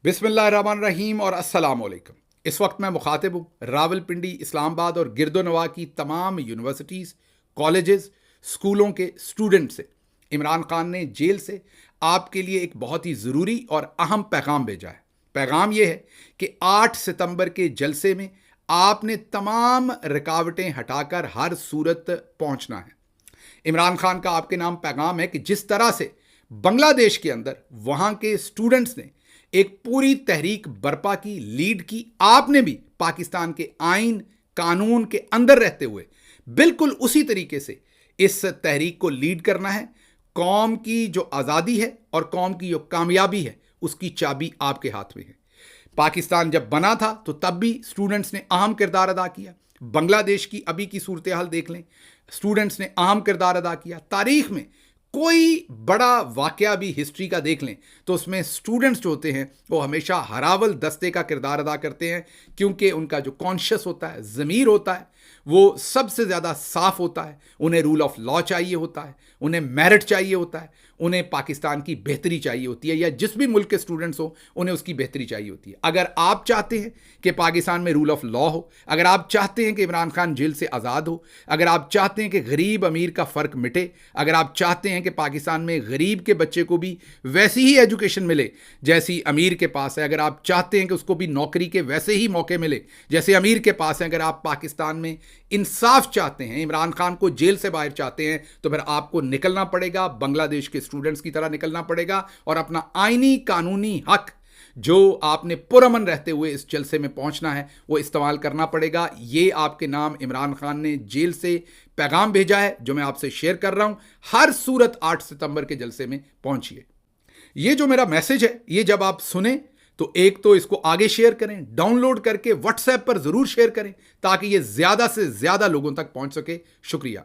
बिस्मिल्लाहिर्रहमानिर्रहीम और अस्सलाम वालेकुम। इस वक्त मैं मुखातिब हूँ रावलपिंडी, इस्लामाबाद और गिरदोनवा की तमाम यूनिवर्सिटीज़, कॉलेजेस, स्कूलों के स्टूडेंट से। इमरान खान ने जेल से आपके लिए एक बहुत ही ज़रूरी और अहम पैगाम भेजा है। पैगाम यह है कि 8 सितंबर के जलसे में आपने तमाम रुकावटें हटाकर हर सूरत पहुँचना है। इमरान खान का आपके नाम पैगाम है कि जिस तरह से बांग्लादेश के अंदर वहाँ के स्टूडेंट्स ने एक पूरी तहरीक बर्पा की, लीड की, आपने भी पाकिस्तान के आइन कानून के अंदर रहते हुए बिल्कुल उसी तरीके से इस तहरीक को लीड करना है। कौम की जो आज़ादी है और कौम की जो कामयाबी है उसकी चाबी आपके हाथ में है। पाकिस्तान जब बना था तो तब भी स्टूडेंट्स ने अहम किरदार अदा किया। बांग्लादेश की अभी की सूरत हाल देख लें, स्टूडेंट्स ने अहम किरदार अदा किया। तारीख में कोई बड़ा वाकया भी हिस्ट्री का देख लें तो उसमें स्टूडेंट्स जो होते हैं वो हमेशा हरावल दस्ते का किरदार अदा करते हैं, क्योंकि उनका जो कॉन्शियस होता है, ज़मीर होता है, वो सबसे ज़्यादा साफ़ होता है। उन्हें रूल ऑफ लॉ चाहिए होता है, उन्हें मेरिट चाहिए होता है, उन्हें पाकिस्तान की बेहतरी चाहिए होती है, या जिस भी मुल्क के स्टूडेंट्स हो उन्हें उसकी बेहतरी चाहिए होती है। अगर आप चाहते हैं कि पाकिस्तान में रूल ऑफ लॉ हो, अगर आप चाहते हैं कि इमरान खान जेल से आज़ाद हो, अगर आप चाहते हैं कि गरीब अमीर का फ़र्क मिटे, अगर आप चाहते हैं कि पाकिस्तान में गरीब के बच्चे को भी वैसी ही एजुकेशन मिले जैसी अमीर के पास है, अगर आप चाहते हैं कि उसको भी नौकरी के वैसे ही मौके मिले जैसे अमीर के पास है, अगर आप पाकिस्तान में इंसाफ चाहते हैं, इमरान खान को जेल से बाहर चाहते हैं, तो फिर आपको निकलना पड़ेगा, बांग्लादेश के स्टूडेंट्स की तरह निकलना पड़ेगा और अपना आईनी कानूनी हक जो आपने पुरअमन रहते हुए इस जलसे में पहुंचना है वो इस्तेमाल करना पड़ेगा। ये आपके नाम इमरान खान ने जेल से पैगाम भेजा है जो मैं आपसे शेयर कर रहा हूं। हर सूरत 8 सितंबर के जलसे में पहुंचिए। ये जो मेरा मैसेज है ये जब आप सुने तो एक तो इसको आगे शेयर करें, डाउनलोड करके व्हाट्सएप पर ज़रूर शेयर करें ताकि ये ज़्यादा से ज़्यादा लोगों तक पहुंच सके। शुक्रिया।